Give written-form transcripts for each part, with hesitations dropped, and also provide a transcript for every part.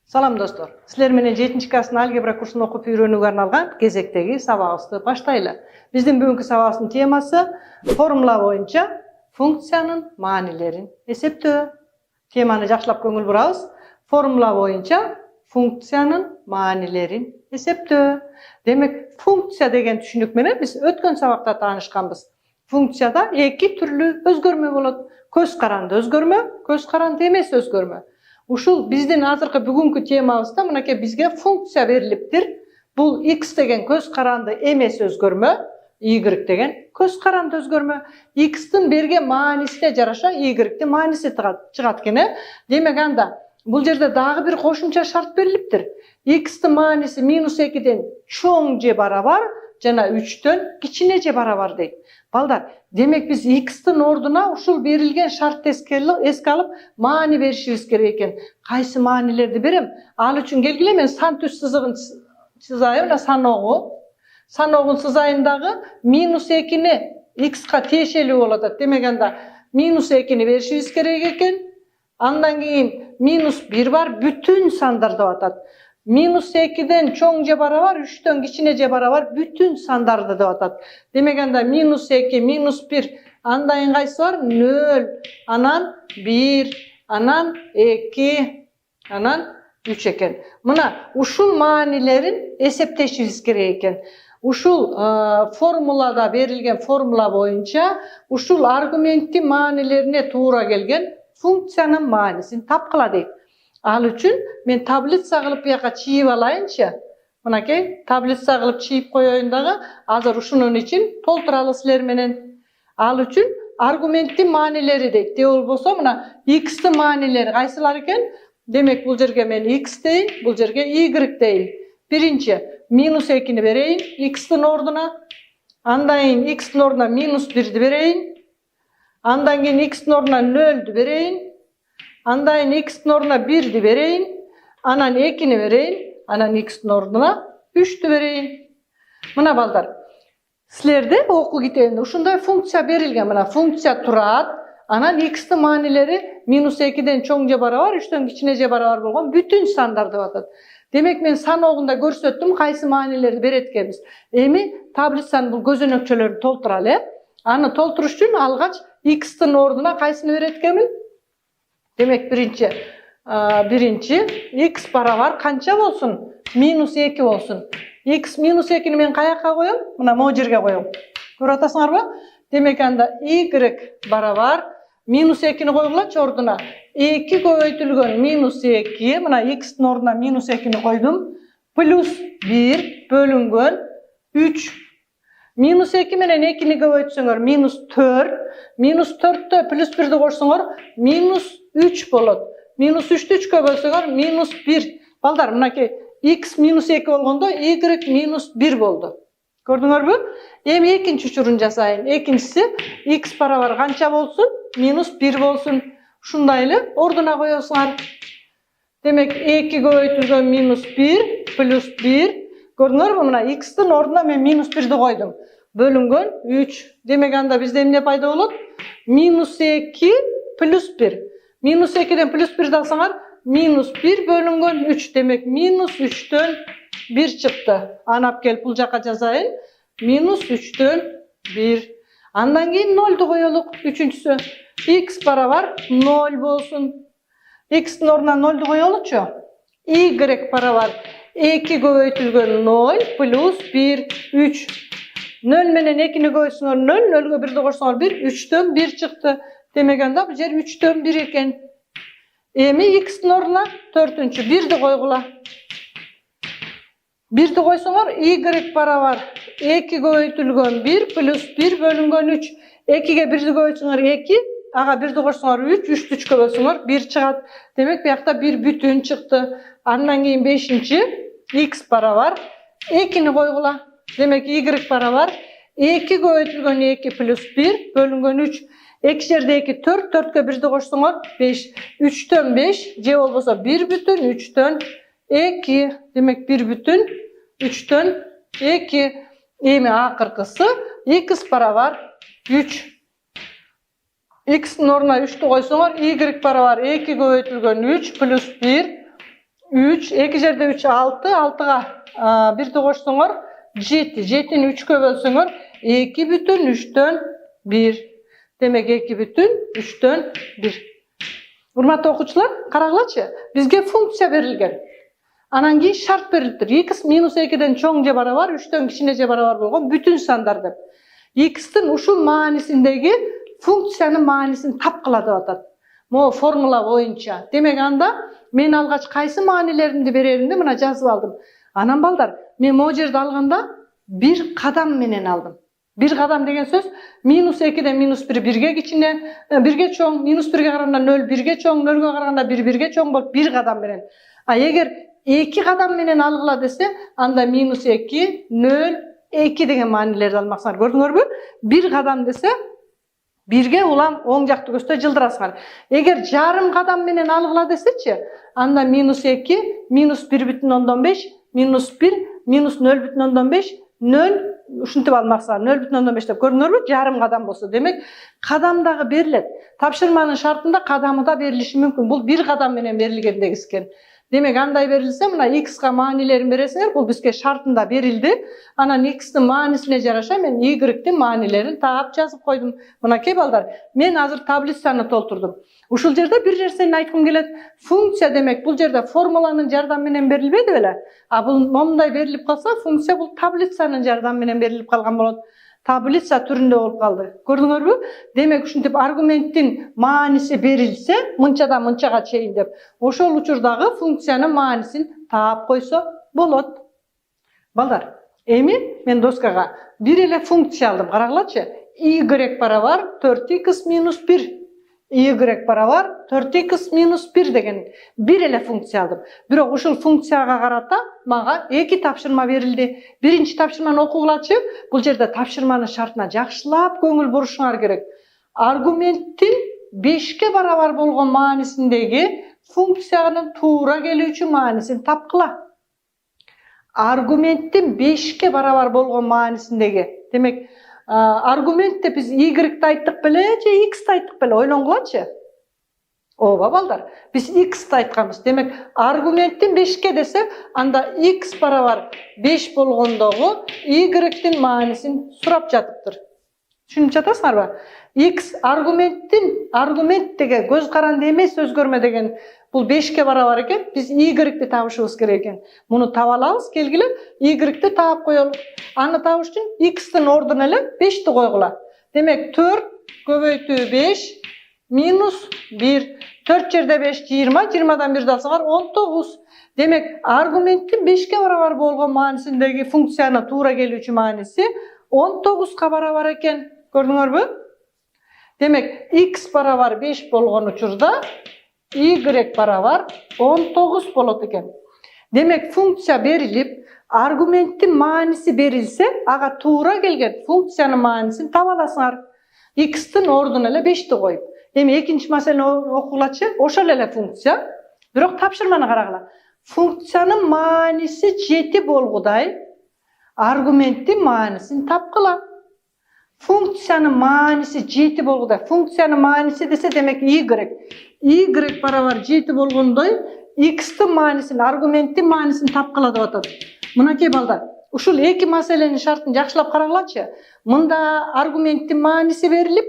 Salam dostlar. Sizler menen 7-класстын алгебра курсун окуп үйрөнүүгө арналган кезектеги сабагыбызды баштайлы. Биздин бүгүнкү сабагыбыздын темасы формула боюнча функциянын маанилерин эсептөө. Теманы жакшылап көңүл бурабыз. Формула боюнча функциянын маанилерин эсептөө. Демек, функция деген түшүнүк менен биз өткөн сабакта таанышканбыз. Функцияда эки түрлүү өзгөрмө болот. Көз каранды өзгөрмө, көз каранды эмес өзгөрмө. Ушул биздин азыркы бүгүнкү темабызда мынакей бизге функция берилиптир. Бул x деген көз каранды эмес өзгөрмө, y деген көз каранды өзгөрмө. X-тин берген маанисине жараша y-тин мааниси чыгат экен. Демек анда бул жерде дагы бир кошумча шарт берилиптир. X-тин мааниси -2ден чоң же барабар, жана 3төн кичине же барабар дейт. Балдар, демек биз x-тин ордуна ушул берилген шартты эске алып маани беришибиз керек экен. Кайсы маанилерди берем? Ал үчүн келгиле мен сан түз сызыгын сызайын, саногун сызайын дагы -2ни x-ка тиешелүү болот. Демек анда -2ни беришибиз керек экен. Андан кийин -1 бар, бүтүн сандар деп атат. -2ден чоң же барабар, 3төн кичине же барабар бүтүн сандарды деп атат. Демек анда -2, -1, андан кийин кайсы бар? 0, анан 1, анан 2, анан 3 экен. Мына ушул маанилерин эсептешибиз керек экен. Ушул формулада берилген формула боюнча ушул аргументтин маанилерине туура келген функциянын маанисин тапкыла дейт. Ал үчүн мен таблица кылып бияка чийип алайынчы. Мынакей таблица кылып чийип коеюн дагы. Азыр ушунун ичин толтуралы силер менен. Ал үчүн аргументтин маанилери дейт. Де болбосо мына x-тин маанилери кайсылар экен? Демек бул жерге мен x дейин, бул жерге y дейин. Биринчи -2ни берейин x-тин ордуна. Андан кийин x-тин ордуна -1ди берейин. Андан кийин x-тин ордуна 0ду берейин. Андан кийин x-тин ордуна 1ди берейин. Анан 2ни берейин. Анан x-тин ордуна 3ду берейин. Мына балдар, силерде окуу китебинде ушундай функция берилген. Мына функция турат. Анан x-тин маанилери -2ден чоң же барабар, 3төн кичине же барабар болгон бүтүн сандар деп атат. Демек мен саногунда көрсөттүм кайсы маанилерди берет экенбиз. Эми таблицанын бул көзөнөкчөлөрүн толтуралы. Аны толтуруш үчүн алгач x-тин ордуна кайсыны берет экенмин? Демек биринчи x барабар канча болсун? -2 болсун. X -2ни мен каяка коем? Мына могу жерге коем. Көрүп атасыңарбы? Демек анда y барабар -2ни койгулачы ордуна. 2 көбөйтүлгөн -2, мына x-тин ордуна -2ни койдум. +1 бөлүнгөн 3. -2 менен 2ни көбөйтсөңөр -4. -4тө +1ди кошсоңор -3 болот. -3тү 3кө бөлсөңөр -1. Балдар, мынакей x -2 болгондо y -1 болду. Көрдүңөрбү? Эми экинчи учурун жасайын. Экинчиси x барабар канча болсун? -1 болсун. Ушундай эле ордуна коесуңар. Демек 2 көбөйтүлгөн -1 +1. Көрдүңөрбү? Мына x-тин ордуна мен -1ди койдум. Бөлүнгөн 3. Демек анда бизде эмне пайда болот? -2 +1. -2ден +1ди алсаңар -1 бөлүнгөн 3. Демек -3төн 1 чыкты. Анап келип бул жака жазайын. -3төн 1. Андан кийин 0ду коелук. Үчүнчүсү x барабар 0 болсун. X-тин ордуна 0ду коелучу. Y барабар 2 көбөйтүлгөн 0 +1 3. 0 менен 2ни көбөйтсөңөр 0, 0гө 1ди кошсоңор 1, 3төн 1 чыкты. Демек анда бул жер 3төн 1 экен. Эми x-тин ордуна 4-нчү 1ди койгула. 1ди койсоңор y барабар 2 көбөйтүлгөн 1 +1 бөлүнгөн 3. 2ге 1ди көбөйтсөңөр 2, ага 1ди кошсоңор 3, 3тү 3кө бөлсөңөр 1 чыгат. Демек биякта 1 бүтүн чыкты. Андан кийин 5-нчи x барабар 2ни койгула. Демек y барабар 2 көбөйтүлгөн 2 +1 бөлүнгөн 3. 2 жерде 2 4, 4кө 1ди кошсоңор 5. 3төн 5 же болбосо 1 бүтүн 3төн 2. Демек 1 бүтүн 3төн 2. Эми акыркысы x барабар 3. X-тин ордуна 3ді койсоңор, y барабар 2 көбөйтүлгөн 3 + 1 3, 2 жерде 3, 6, 6'ga 1'ti koştuңor 7, 7'ni 3'kö bölsöңөр 2,3'tön 1. Demek 2,3'tön 1. Urmatlı okuçular, karagılaçı. Bizge funksiya berilgen. Anan keyin şart berilipdir. X minus 2'den çoң je barabar, 3'tön kichine je barabar bolgon bütün sanдар dep. X'tin uşul maanisindegi funksiyanın maanisini tapkıla dep atat. Mo formula boyunça. Demek anda men algaç kaysı manilerini bererimdi mına жазып aldım. Anam balдар, men mo жерде alganda bir kadam menen aldım. Bir kadam degen söz minus 2'den minus 1 1'ge kichine, 1'ge çoң, minus 1'ge karaganda 0 1'ge çoң, 0'ga karaganda 1 1'ge çoң bolup bir kadam menen. Eger 2 kadam menen algıla dese, anda minus 2, 0, 2 degen manilerdi almaksыңар. Gördüңөрбү? Bir kadam dese, birge ulam oң jakты көстө жылдырасыңар. Эгер жарым кадам менен алгыла десечи, анда минус 2, минус 1,5, минус 1, минус 0,5, 0 ушинтип алмаксыңар. 0,5 деп көрдүңөрбү? Жарым кадам болсо. Демек, кадам дагы берилет. Тапшырманын шартында кадамы да берилиши мүмкүн. Бул bir кадам менен берилген дегискен. Demek андай verilse mına x'ga manilerini beresiňer, bul bizge şartında berildi. Anan x'tin manisine jaraşa men y'tin manilerini taap жазып koydum. Mına ke balдар, men hazır tablitsany tolturdum. Uşul jerde bir nerseni aytkım kelet. Funksiya demek bul jerde formulanın jardam menen berilbedi bele. A bul momday berilip kalsa funksiya bul tablitsanın jardam menen berilip kalgan bolot. Tablitsa türünde olup kaldı. Gördüңөрбү? Demek uşintip argumentin manisi berilse, mınçadan mınçaga çeyin dep. Oşol uçurdagı funksiyanın manisin taap koysa bolot. Balдар, emin men doskaga bir ele funksiya aldım. Karagılaçı. Y barabar 4x minus 1. Y barabar 4x minus 1 degen bir ele funksiya aldım. Bирок ушул funksiyaga karata maga 2 tapşırma verildi. Birinci tapşırmаны okugulaçı, bul jerde tapşırmanın şartına jakşılap köngül buruşuңar gerek. Argumentin 5'ke barabar bolgon manisindegi funksiyanın tuğra gelüçü manisini tapkıla. Argumentin 5'ke barabar bolgon manisindegi. Demek argumentте biz y'ti ayttık bile, je x'ti ayttık bile, oylongulaçı. Oba balдар, biz x'ti aytkanбыз. Demek argumentin 5'ke dese, anda x barabar 5 bolgondogu y'tin manisin surap jatıptır. Düşünüp jatasыңар ba? X argument dege göz karandı emes, özgörme degen bul 5'ke barabar eken, biz y'ti tabышыбыз керек eкен. Bunu tabalabız, kelgile y'ti taap koyalım. Anı tabuş üçün x'tin orduna ele 5'ti koygula. Demek 4 köböйтүү 5 minus 1. 4 jerde 5 20, 20'dan 1 dalsaňar 19. Demek argumentin 5'ke barabar bolgon manisindegi funksiyana tuğra gelüçü manisi 19'ga barabar eken. Gördüңөрбү? Demek x barabar 5 bolgon uçurda y barabar 19 bolot eken. Demek funksiya berilip argumentin manisi berilse, aga tuğra gelgen funksiyanın manisini tabalasыңар. X'tin orduna ele 5'ti koyup. Demi ikinci maseleni okulaçı, oşal ele funksiya. Bирок tapşırmanı karagıla. Funksiyanın manisi 7 bolguday, argumentin manisini tapkıla. Funksiyanın manisi 7 bolguday. Funksiyanın manisi dese demek y. Y barabar 7 bolgondoy, x'tin manisini, argumentin manisini tapkıla dep atat. Mına ke balдар, uşul eki maselenin şartını jakşılap karagılaçı. Mında argumentin manisi verilip,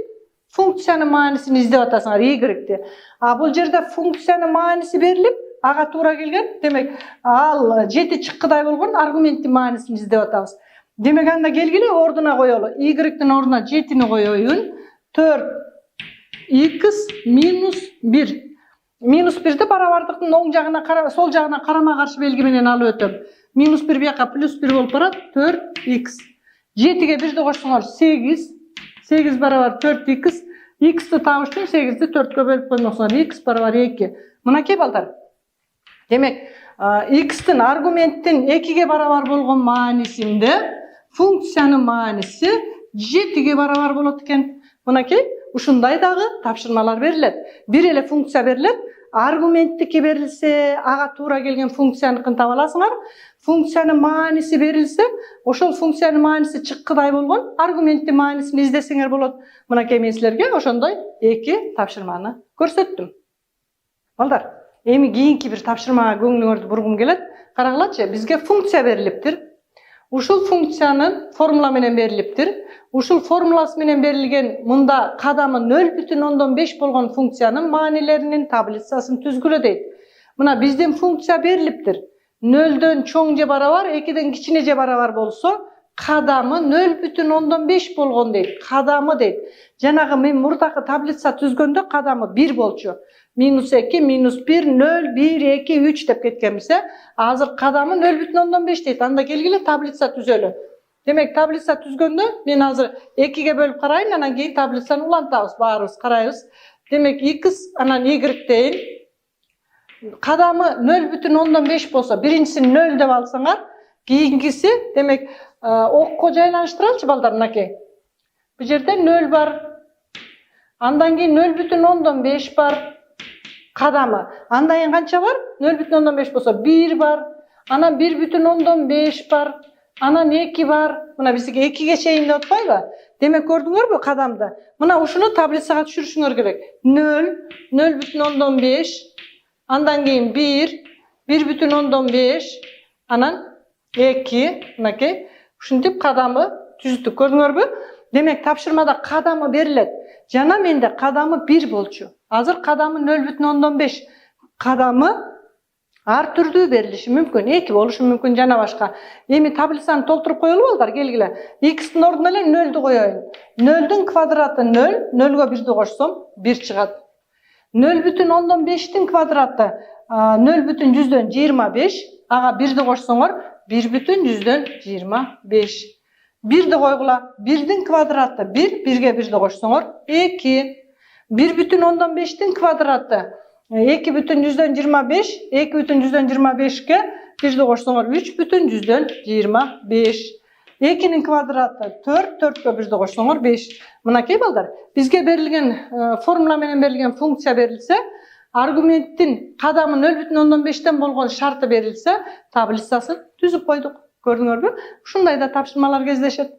funksiyanın manisini izdep atasыңар y'ti. A bul jerde funksiyanın manisi berilip, aga tuğra kelgen, demek al 7 çıkkıday bolgon argumentin manisini izdep atabыз. Demek anda kelgile orduna koyolu. Y'tin orduna 7'ni koyoyun. 4x minus 1. Minus 1'de barabardıktın oң jagına, sol jagına karama karşı belgi menen alıp ötöm. Minus 1 biyaka plus 1 bolup barat 4x. 7'ge 1'de koştuňar 8. 8 barabar 4x. X'ti tabıştım 8'di 4'kö bölüp koymoqsыңар. X barabar 2. Mına ke balдар. Demek x'tin argumentin 2'ge barabar bolgon manisinde funksiyanın manisi 7'ge barabar bolot eken. Mına ke uşunday dagı tapşırmalar berilet. Bir ele funksiya berilet. Argumenttiki berilse, aga tuğra gelgen funksiyanыкын tabalasыңар. Funksiyanın manisi berilse, oşol funksiyanın manisi çıkkıday bolgon, argumentin manisini izdeseňer bolot. Mına ke men sizlerge oşondoy 2 tapşırmany görsetdim. Balдар, Эми кийинки bir тапшырмага көңүлүңөрдү бургум келет. Карагылачы, бизге функция берилиптир. Ушул функциянын формула менен берилиптир. Ушул формуласы менен берилген мында кадамы 0,5 болгон функциянын маанилеринин таблицасын түзгүлө дейт. Мына биздин функция берилиптир. 0дөн чоң же барабар, 2ден кичине же барабар болсо, кадамы 0,5 болгон дейт. Кадамы дейт. Жанагы мен мурдакы таблица түзгөндө кадамы 1 болчу. -2, -1, 0, 1, 2, 3 деп кеткенбиз. Азыр кадамы 0,5 дейт. Анда келгиле таблица түзөлү. Демек таблица түзгөндө мен азыр 2ге бөлүп карайын, анан кийин таблицаны улантабыз, баарыбыз карайбыз. Демек x анан y дейин. Кадамы 0,5 болсо, биринчисин 0 деп алсаңар, кийинкиси демек окко жайланыштыралычы балдар, мынакей. Бу жерде 0 бар. Андан кийин 0,5 бар. Кадамы. Андан кийин канча бар? 0,5 болсо 1 бар. Анан 1,5 бар. Анан 2 бар. Мына бизге 2ге чейин деп атпайбы? Демек көрдүңөрбү кадамды? Мына ушуну таблицага түшүрүшүңөр керек. 0, 0,5, андан кийин 1, 1,5, анан 2, мынакей. Ушинтип кадамы түздүк, көрдүңөрбү? Демек тапшырмада кадамы берилет. Жана менде кадамы 1 болчу. Азыр кадамы 0,5. Кадамы ар түрдүү берилиши мүмкүн, 2 болушу мүмкүн жана башка. Эми таблицаны толтуруп коелу балдар, келгиле. X'тин ордуна эле 0ду коеюн. 0дун квадраты 0, 0га 1ди кошсом 1 чыгат. 0,5тин квадраты 0,125, ага 1ди кошсоңор 1,125. 1ди койгула, 1дин квадраты 1, 1ге 1ди кошсоңор 2. 1,5тин квадраты 2,125, 2,125ге 1ди кошсоңор 3,125. 2нин квадраты 4, 4ге 1ди кошсоңор 5. Мынакей балдар, бизге берилген формула менен берилген функция берилсе, аргументтин кадамы 0,5тен болгон шарты берилсе, таблицасын түзүп койдук. Көрдүңөрбү? Ушундай да тапшырмалар кездешет.